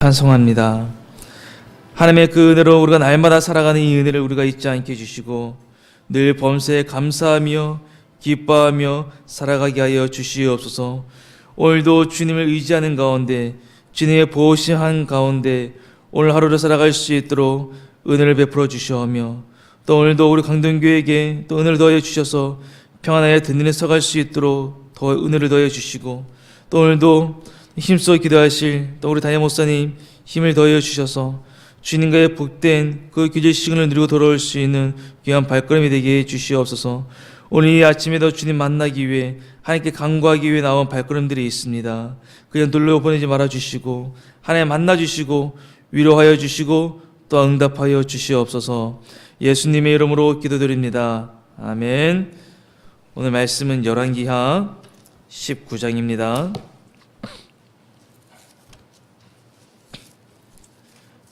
찬송합니다. 하나님의 그 은혜로 우리가 날마다 살아가는 이 은혜를 우리가 잊지 않게 해주시고 늘 범사에 감사하며 기뻐하며 살아가게 하여 주시옵소서. 오늘도 주님을 의지하는 가운데 주님의 보호하신 가운데 오늘 하루를 살아갈 수 있도록 은혜를 베풀어 주시오며 또 오늘도 우리 강동교회에게 또 은혜를 더해 주셔서 평안하게 든든히 서갈 수 있도록 더 은혜를 더해 주시고 또 오늘도 힘써 기도하실 또 우리 담임 목사님 힘을 더해 주셔서 주님과의 복된 그 교제 시간을 누리고 돌아올 수 있는 귀한 발걸음이 되게 해 주시옵소서. 오늘 이 아침에도 주님 만나기 위해 하나님께 간구하기 위해 나온 발걸음들이 있습니다. 그냥 놀러 보내지 말아 주시고 하나님 만나 주시고 위로하여 주시고 또 응답하여 주시옵소서. 예수님의 이름으로 기도드립니다. 아멘. 오늘 말씀은 열왕기하 19장입니다.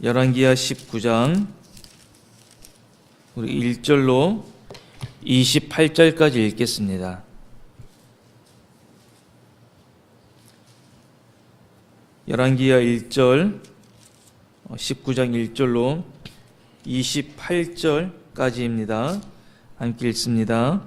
열왕기하 19장 우리 1절로 28절까지 읽겠습니다. 열왕기하 1절 19장 1절로 28절까지입니다. 함께 읽습니다.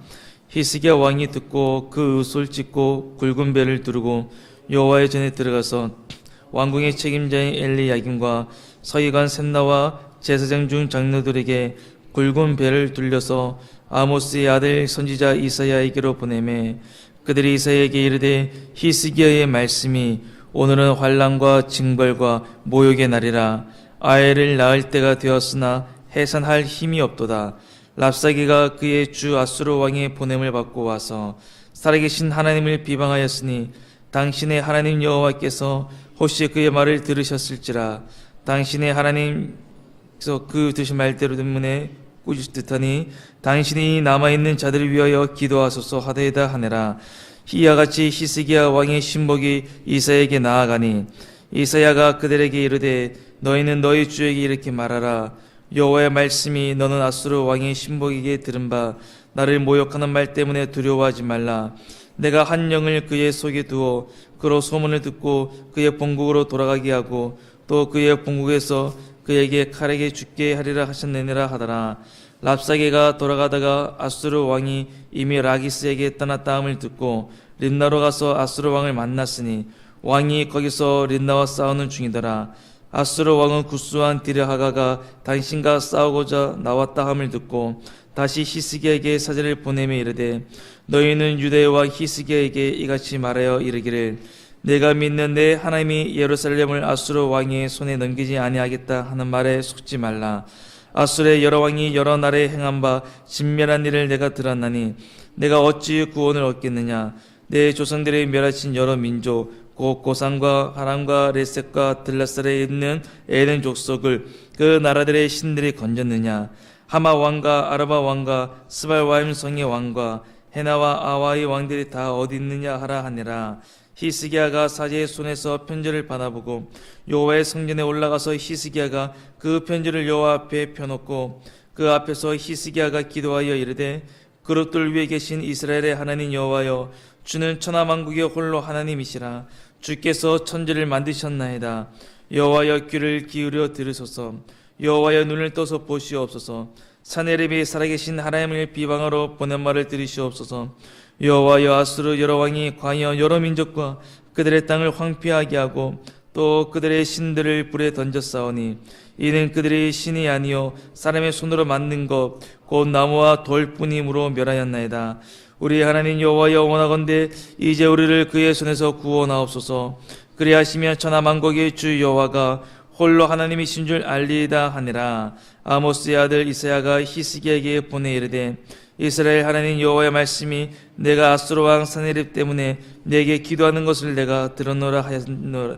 히스기야 왕이 듣고 그 의소를 찢고 굵은 배를 두르고 여호와의 전에 들어가서 왕궁의 책임자인 엘리야김과 서기관 셋나와 제사장 중 장로들에게 굵은 배를 둘려서 아모스의 아들 선지자 이사야에게로 보내매 그들이 이사야에게 이르되 히스기야의 말씀이 오늘은 환난과 징벌과 모욕의 날이라. 아이를 낳을 때가 되었으나 해산할 힘이 없도다. 랍사게가 그의 주 아수르 왕의 보냄을 받고 와서 살아계신 하나님을 비방하였으니 당신의 하나님 여호와께서 혹시 그의 말을 들으셨을지라. 당신의 하나님께서 그 드신 말대로 때문에 꾸짖을 듯하니 당신이 남아있는 자들을 위하여 기도하소서 하되이다 하네라. 이와 같이 히스기야 왕의 신복이 이사야에게 나아가니 이사야가 그들에게 이르되 너희는 너희 주에게 이렇게 말하라. 여호와의 말씀이 너는 아수르 왕의 신복에게 들은 바 나를 모욕하는 말 때문에 두려워하지 말라. 내가 한 영을 그의 속에 두어 그로 소문을 듣고 그의 본국으로 돌아가게 하고 또 그의 본국에서 그에게 칼에게 죽게 하리라 하셨느니라 하더라. 랍사게가 돌아가다가 아수르 왕이 이미 라기스에게 떠났다함을 듣고 림나로 가서 아수르 왕을 만났으니 왕이 거기서 림나와 싸우는 중이더라. 아수르 왕은 구스한 디르하가가 당신과 싸우고자 나왔다 함을 듣고 다시 히스기야에게 사제를 보내며 이르되 너희는 유다의 왕 히스기야에게 이같이 말하여 이르기를 내가 믿는 내 하나님이 예루살렘을 아수르 왕의 손에 넘기지 아니하겠다 하는 말에 속지 말라. 아수르의 여러 왕이 여러 날에 행한 바 진멸한 일을 내가 들었나니 내가 어찌 구원을 얻겠느냐. 내 조상들이 멸하신 여러 민족 곧 고산과 하람과 레셋과 들라살에 있는 에덴 족속을 그 나라들의 신들이 건졌느냐. 하마 왕과 아라바 왕과 스발와임 성의 왕과 헤나와 아와의 왕들이 다 어디 있느냐 하라 하니라. 히스기야가 사제의 손에서 편지를 받아보고 여호와의 성전에 올라가서 히스기야가 그 편지를 여호와 앞에 펴놓고 그 앞에서 히스기야가 기도하여 이르되 그릇들 위에 계신 이스라엘의 하나님 여호와여 주는 천하만국의 홀로 하나님이시라. 주께서 천지를 만드셨나이다. 여호와여 귀를 기울여 들으소서. 여호와여 눈을 떠서 보시옵소서. 사내립이 살아계신 하나님을 비방하러 보낸 말을 들으시옵소서. 여호와여 아수르 여러 왕이 과연 여러 민족과 그들의 땅을 황폐하게 하고 또 그들의 신들을 불에 던졌사오니 이는 그들이 신이 아니요 사람의 손으로 만든 것 곧 나무와 돌뿐이므로 멸하였나이다. 우리 하나님 여호와여 원하건대 이제 우리를 그의 손에서 구원하옵소서. 그리하시면 천하만국의 주 여호와가 홀로 하나님이신 줄 알리이다 하니라. 아모스의 아들 이사야가 히스기야에게 보내 이르되 이스라엘 하나님 여호와의 말씀이 내가 아수르 왕 사네립 때문에 내게 기도하는 것을 내가 들었노라 하였노라.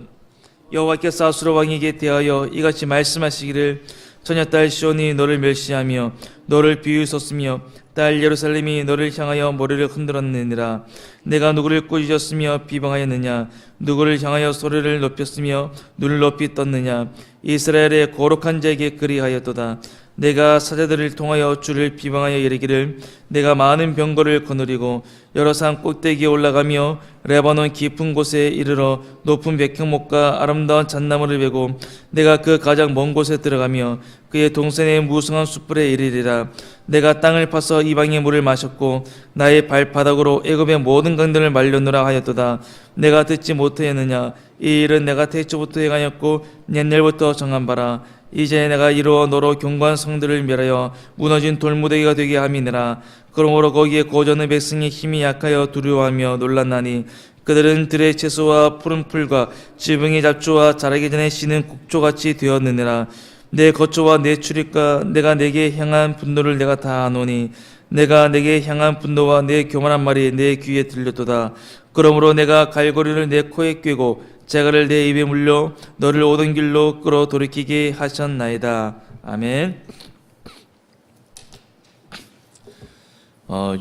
여호와께서 아수르 왕에게 대하여 이같이 말씀하시기를 처녀딸 시온이 너를 멸시하며 너를 비웃었으며 딸 예루살렘이 너를 향하여 머리를 흔들었느니라. 내가 누구를 꾸짖었으며 비방하였느냐. 누구를 향하여 소리를 높였으며 눈을 높이 떴느냐. 이스라엘의 거룩한 자에게 그리하였도다. 내가 사자들을 통하여 주를 비방하여 이르기를 내가 많은 병거를 거느리고 여러 산 꼭대기에 올라가며 레바논 깊은 곳에 이르러 높은 백향목과 아름다운 잣나무를 베고 내가 그 가장 먼 곳에 들어가며 그의 동산의 무성한 숯불에 이르리라. 내가 땅을 파서 이방의 물을 마셨고 나의 발바닥으로 애굽의 모든 강들을 말렸노라 하였도다. 내가 듣지 못하였느냐? 이 일은 내가 태초부터 행하였고 옛날부터 정한 바라. 이제 내가 이루어 너로 견고한 성들을 멸하여 무너진 돌무더기가 되게 함이니라. 그러므로 거기에 고전의 백성의 힘이 약하여 두려워하며 놀랐나니 그들은 들의 채소와 푸른 풀과 지붕의 잡초와 자라기 전에 씨는 곡초같이 되었느니라. 내 거처와 내 출입과 내가 내게 향한 분노를 내가 다 아노니 내가 내게 향한 분노와 내 교만한 말이 내 귀에 들렸도다. 그러므로 내가 갈고리를 내 코에 꿰고 재갈을 내 입에 물려 너를 오던 길로 끌어 돌이키게 하셨나이다. 아멘.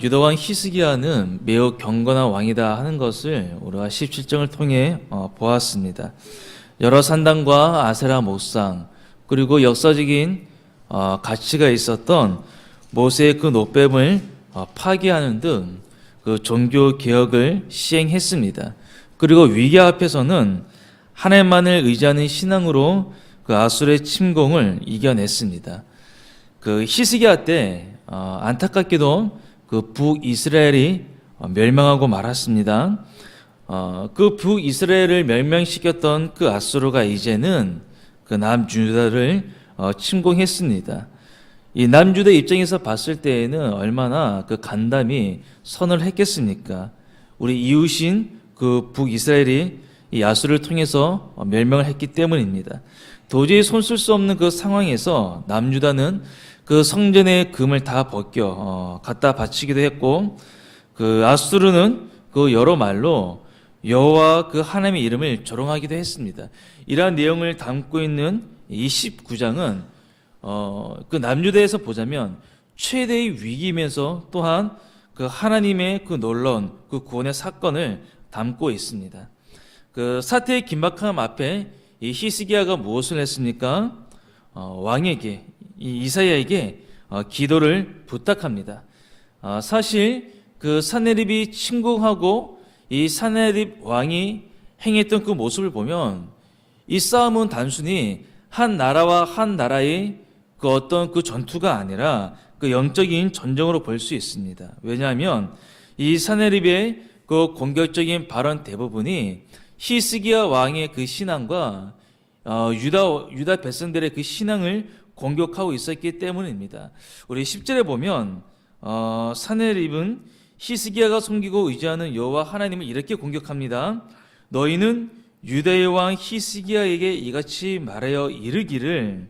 유다왕 히스기야는 매우 경건한 왕이다 하는 것을 우리가 17장을 통해 보았습니다. 여러 산당과 아세라 목상 그리고 역사적인 가치가 있었던 모세의 그 노뱀을 파괴하는 등 그 종교 개혁을 시행했습니다. 그리고 위기 앞에서는 하나님만을 의지하는 신앙으로 그 아수르의 침공을 이겨냈습니다. 그 히스기야 때 안타깝게도 그 북이스라엘이 멸망하고 말았습니다. 그 북이스라엘을 멸망시켰던 그 아수르가 이제는 그 남유다를 침공했습니다. 이 남유다 입장에서 봤을 때에는 얼마나 그 간담이 선을 했겠습니까? 우리 이웃인 그 북이스라엘이 이 아수르를 통해서 멸망을 했기 때문입니다. 도저히 손쓸 수 없는 그 상황에서 남유다는 그 성전의 금을 다 벗겨 갖다 바치기도 했고, 그 아수르는 그 여러 말로 여호와 그 하나님의 이름을 조롱하기도 했습니다. 이러한 내용을 담고 있는 이 19장은 그 남유다에서 보자면 최대의 위기이면서 또한 그 하나님의 그 놀라운 그 구원의 사건을 담고 있습니다. 그 사태의 긴박함 앞에 이 히스기야가 무엇을 했습니까? 왕에게 이사야에게 기도를 부탁합니다. 사실 그 사네립이 침공하고 이 사네립 왕이 행했던 그 모습을 보면 이 싸움은 단순히 한 나라와 한 나라의 그 어떤 그 전투가 아니라 그 영적인 전쟁으로 볼 수 있습니다. 왜냐하면 이 사네립의 그 공격적인 발언 대부분이 히스기야 왕의 그 신앙과 유다 백성들의 그 신앙을 공격하고 있었기 때문입니다. 우리 10절에 보면 사네립은 히스기야가 섬기고 의지하는 여호와 하나님을 이렇게 공격합니다. 너희는 유다의 왕 히스기야에게 이같이 말하여 이르기를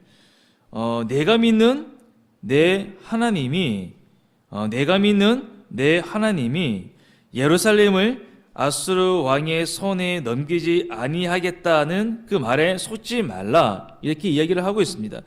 내가 믿는 내 하나님이 예루살렘을 아수르 왕의 손에 넘기지 아니하겠다는 그 말에 속지 말라, 이렇게 이야기를 하고 있습니다.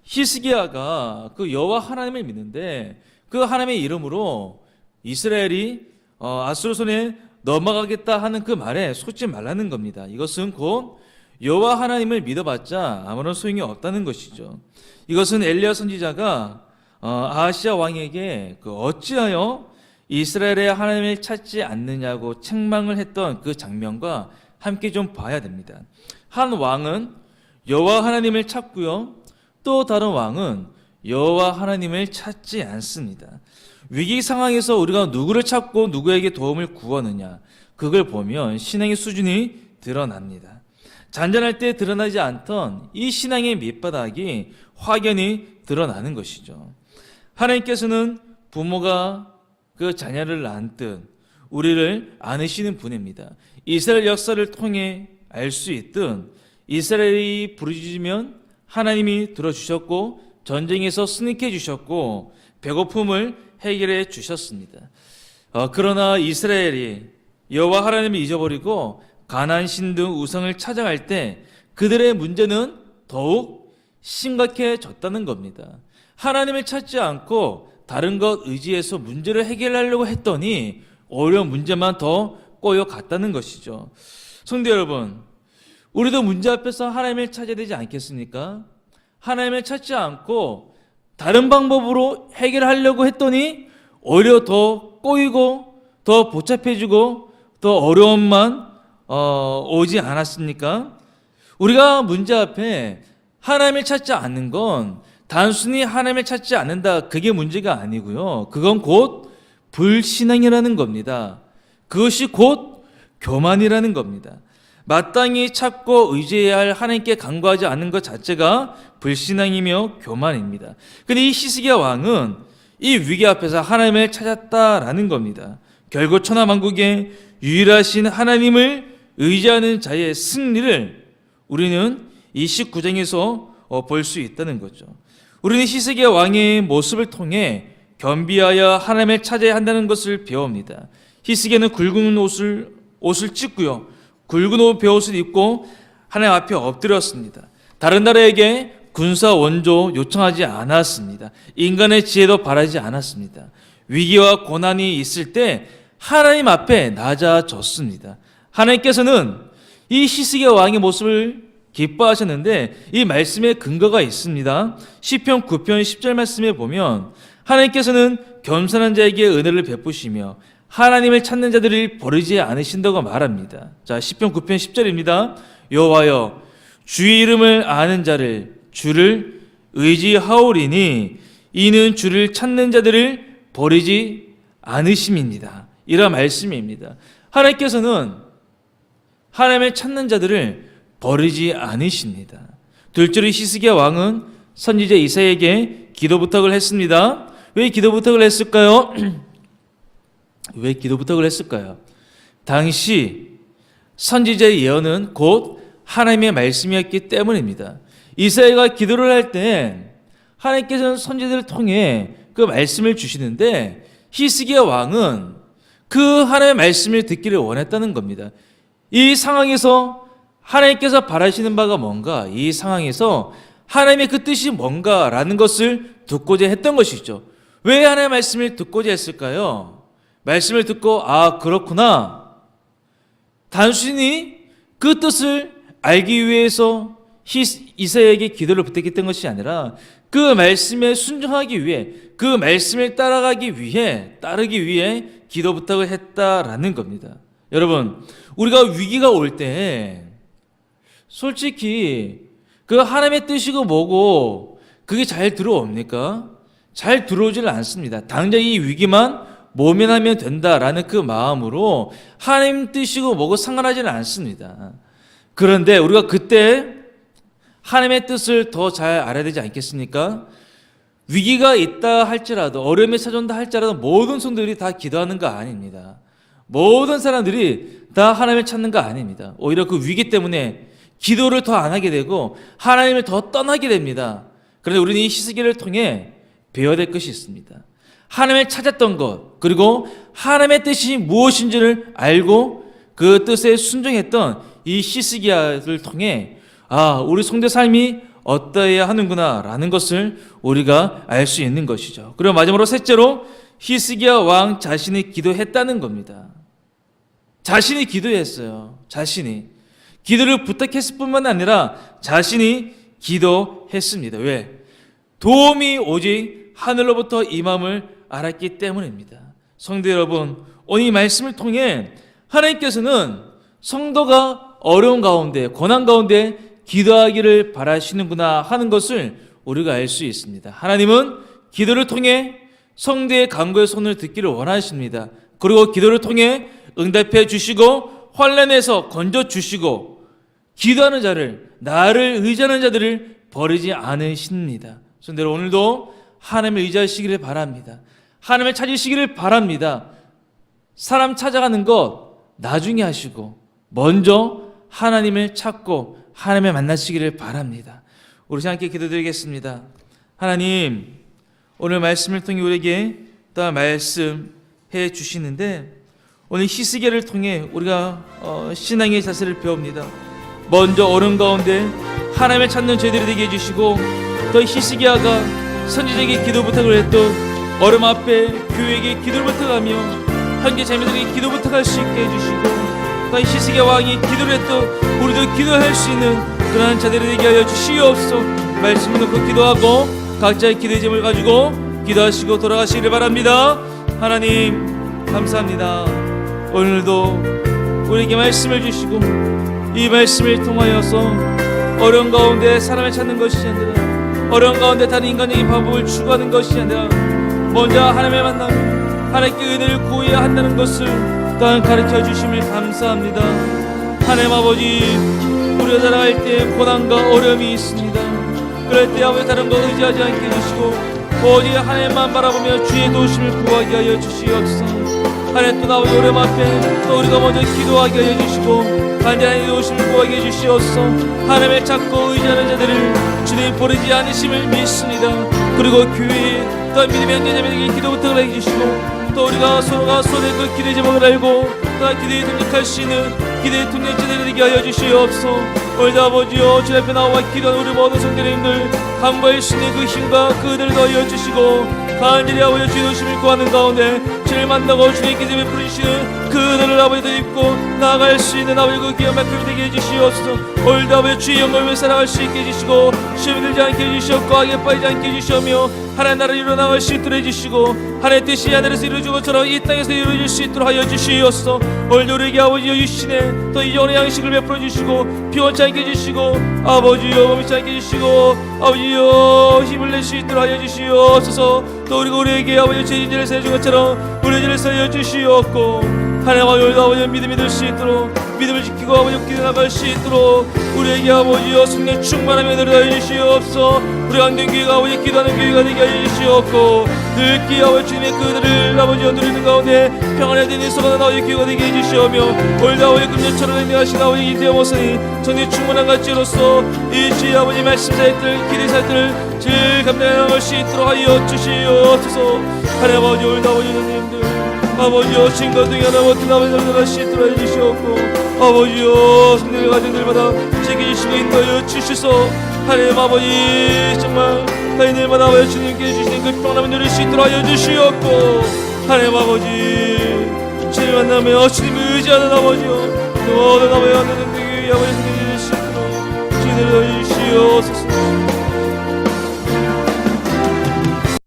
히스기야가 그 여호와 하나님을 믿는데 그 하나님의 이름으로 이스라엘이 아수르 손에 넘어가겠다 하는 그 말에 속지 말라는 겁니다. 이것은 곧 여호와 하나님을 믿어봤자 아무런 소용이 없다는 것이죠. 이것은 엘리야 선지자가 아하시야 왕에게 그 어찌하여 이스라엘의 하나님을 찾지 않느냐고 책망을 했던 그 장면과 함께 좀 봐야 됩니다. 한 왕은 여호와 하나님을 찾고요, 또 다른 왕은 여호와 하나님을 찾지 않습니다. 위기 상황에서 우리가 누구를 찾고 누구에게 도움을 구하느냐, 그걸 보면 신앙의 수준이 드러납니다. 잔잔할 때 드러나지 않던 이 신앙의 밑바닥이 확연히 드러나는 것이죠. 하나님께서는 부모가 그 자녀를 낳듯 우리를 안으시는 분입니다. 이스라엘 역사를 통해 알 수 있듯 이스라엘이 부르짖으면 하나님이 들어주셨고 전쟁에서 승리해 주셨고 배고픔을 해결해 주셨습니다. 그러나 이스라엘이 여호와 하나님을 잊어버리고 가나안 신 등 우상을 찾아갈 때 그들의 문제는 더욱 심각해졌다는 겁니다. 하나님을 찾지 않고 다른 것 의지해서 문제를 해결하려고 했더니 오히려 문제만 더 꼬여갔다는 것이죠. 성도 여러분, 우리도 문제 앞에서 하나님을 찾아야 되지 않겠습니까? 하나님을 찾지 않고 다른 방법으로 해결하려고 했더니 오히려 더 꼬이고 더 복잡해지고 더 어려움만 오지 않았습니까? 우리가 문제 앞에 하나님을 찾지 않는 건 단순히 하나님을 찾지 않는다, 그게 문제가 아니고요. 그건 곧 불신앙이라는 겁니다. 그것이 곧 교만이라는 겁니다. 마땅히 찾고 의지해야 할 하나님께 간구하지 않는 것 자체가 불신앙이며 교만입니다. 그런데 이 히스기야 왕은 이 위기 앞에서 하나님을 찾았다라는 겁니다. 결국 천하만국의 유일하신 하나님을 의지하는 자의 승리를 우리는 이 19장에서 볼 수 있다는 거죠. 우리는 히스기야 왕의 모습을 통해 겸비하여 하나님을 찾아야 한다는 것을 배웁니다. 히스기야는 굵은 옷을 찢고요, 굵은 베옷을 입고 하나님 앞에 엎드렸습니다. 다른 나라에게 군사 원조 요청하지 않았습니다. 인간의 지혜도 바라지 않았습니다. 위기와 고난이 있을 때 하나님 앞에 낮아졌습니다. 하나님께서는 이 히스기야 왕의 모습을 기뻐하셨는데 이 말씀에 근거가 있습니다. 시편 9편 10절 말씀에 보면 하나님께서는 겸손한 자에게 은혜를 베푸시며 하나님을 찾는 자들을 버리지 않으신다고 말합니다. 자, 시편 9편 10절입니다. 여호와여, 주의 이름을 아는 자를, 주를 의지하오리니 이는 주를 찾는 자들을 버리지 않으심입니다. 이런 말씀입니다. 하나님께서는 하나님을 찾는 자들을 버리지 않으십니다. 둘째로 히스기야 왕은 선지자 이사야에게 기도 부탁을 했습니다. 왜 기도 부탁을 했을까요? 왜 기도 부탁을 했을까요? 당시 선지자의 예언은 곧 하나님의 말씀이었기 때문입니다. 이사야가 기도를 할 때 하나님께서는 선지자를 통해 그 말씀을 주시는데 히스기야 왕은 그 하나님의 말씀을 듣기를 원했다는 겁니다. 이 상황에서 하나님께서 바라시는 바가 뭔가, 이 상황에서 하나님의 그 뜻이 뭔가라는 것을 듣고자 했던 것이죠. 왜 하나님의 말씀을 듣고자 했을까요? 말씀을 듣고 그렇구나, 단순히 그 뜻을 알기 위해서 이사야에게 기도를 부탁했던 것이 아니라 그 말씀에 순종하기 위해, 그 말씀을 따르기 위해 기도 부탁을 했다라는 겁니다. 여러분, 우리가 위기가 올 때 솔직히 그 하나님의 뜻이고 뭐고 그게 잘 들어옵니까? 잘 들어오지를 않습니다. 당장 이 위기만 모면하면 된다라는 그 마음으로 하나님 뜻이고 뭐고 상관하지는 않습니다. 그런데 우리가 그때 하나님의 뜻을 더 잘 알아야 되지 않겠습니까? 위기가 있다 할지라도, 어려움이 찾아온다 할지라도 모든 성도들이 다 기도하는 거 아닙니다. 모든 사람들이 다 하나님을 찾는 거 아닙니다. 오히려 그 위기 때문에 기도를 더 안 하게 되고 하나님을 더 떠나게 됩니다. 그런데 우리는 이 히스기야를 통해 배워야 될 것이 있습니다. 하나님을 찾았던 것, 그리고 하나님의 뜻이 무엇인지를 알고 그 뜻에 순종했던 이 히스기야를 통해 우리 성도의 삶이 어떠해야 하는구나 라는 것을 우리가 알 수 있는 것이죠. 그리고 마지막으로 셋째로 히스기야 왕 자신이 기도했다는 겁니다. 자신이 기도했어요. 자신이 기도를 부탁했을 뿐만 아니라 자신이 기도했습니다. 왜? 도움이 오직 하늘로부터 임함을 알았기 때문입니다. 성도 여러분, 오늘 이 말씀을 통해 하나님께서는 성도가 어려운 가운데, 고난 가운데 기도하기를 바라시는구나 하는 것을 우리가 알 수 있습니다. 하나님은 기도를 통해 성도의 간구의 손을 듣기를 원하십니다. 그리고 기도를 통해 응답해 주시고 환난에서 건져 주시고 기도하는 자를, 나를 의지하는 자들을 버리지 않으십니다. 성도 여러분, 오늘도 하나님을 의지하시기를 바랍니다. 하나님을 찾으시기를 바랍니다. 사람 찾아가는 것 나중에 하시고 먼저 하나님을 찾고 하나님을 만나시기를 바랍니다. 우리 함께 기도드리겠습니다. 하나님, 오늘 말씀을 통해 우리에게 또 말씀해 주시는데 오늘 히스기야를 통해 우리가 신앙의 자세를 배웁니다. 먼저 어려운 가운데 하나님을 찾는 저희들이 되게 해주시고, 또 히스기야가 선지자에게 기도 부탁을 했던 어려움 앞에 교회에게 기도를 부탁하며 현재 자매들에게 기도 부탁할 수 있게 해주시고, 또 히스기야 왕이 기도를 했던 우리도 기도할 수 있는 그러한 자들이 되게 하여 주시옵소서. 말씀 놓고 기도하고 각자의 기도의 제목을 가지고 기도하시고 돌아가시기를 바랍니다. 하나님 감사합니다. 오늘도 우리에게 말씀을 주시고 이 말씀을 통하여서 어려운 가운데 사람을 찾는 것이 아니라 어려운 가운데 다른 인간적인 방법을 추구하는 것이 아니라 먼저 하나님의 만남 하나님께 은혜를 구해야 한다는 것을 또한 가르쳐 주심을 감사합니다. 하나님 아버지, 우리가 살아갈 때 고난과 어려움이 있습니다. 그럴 때 아버지 다른 거 의지하지 않게 해주시고 오직 하나님만 바라보며 주의 도우심을 구하게 하여 주시옵소서. 하나님 또 아버지 어려움 앞에 또 우리가 먼저 기도하게 하여 주시고 간절한 도우심을 구하게 해주시옵소서. 하나님을 찾고 의지하는 자들을 주님 버리지 않으심을 믿습니다. 그리고 교회에 또한 믿음의 형제자매에게 기도 부탁을 해주시고 또 우리가 서로가 서로의 그 기도의 제목을 알고 또한 기도에 동력할 수 있는 기도의 동력자들이 되게 하여 주시옵소서. 오늘도 아버지여 주 앞에 나와 기도하는 우리 모든 성도님들 간구할 수 있는 그 힘과 그 은혜를 더하여 주시고 간절히 아버지 주의 도심을 구하는 가운데 주를 만나고 주님께서 베풀으시는 그 은혜를 아버지도 입고 나아갈 수 있는 아버지 그 귀한 말씀이 되게 해주시옵소서. 오늘도 아버지 주의 영광을 살아갈 수 있게 해주시고 시험이 들지 않게 해주시옵고 악에 빠지지 않게 해주시오며 하나님 나라를 이루어나갈 수 있도록 해주시고 하나님의 뜻이 하늘에서 이루어진 것처럼 이 땅에서 이루어질 수 있도록 하여 주시옵소서. 오늘도 우리에게 아버지여 유신에 또 이 영혼의 양식을 베풀어 주시고 피곤치 않게 해주시고 아버지여 멈추지 않게 해주시고 아버지여 힘을 낼 수 있도록 하여 주시옵소서. 또 우리가 우리에게 아버지 죄진 죄를 사해준 것처럼 우리의 죄를 사하여 주시옵고 하나님 오늘도 아버지 믿음이 될 수 있도록 믿음을 지키고 아버지 기도 나갈 수 있도록 우리에게 아버지여 성령 충만하며 내려다 주시옵소서. 우리 안den교회가 아버지 기도하는 교회가 되게 하여 주시옵고 늘 아버지 주님의 그들을 아버지여 누리는 가운데 평안에 되는 서가는 아버지 교회가 되게 해주시오며 오늘도 아버지 금년처럼 행하신 아버지 이태영 목사님 성령 충만한 가치로서 이 주의 아버지 말씀 사역들 기대 사역들을 질 감당해 나갈 수 있도록 하여 주시옵소서. 하나님 아버지 오늘도 아버지 선생님들 아버지여 신과 등에 하나 못한 아버지를 나갈 수 있도록 해주시옵고 아버지여 성령의 가정들마다 지켜주시고 인도하여 주시소. 하나님 아버지 정말 타인들마다 아버지 주님께 주시는 그 평안함을 누릴 수 있도록 하여 주시옵고 하나님 아버지 주님 만나며 주님을 의지하는 아버지여 모든 아버지 하나님 아버지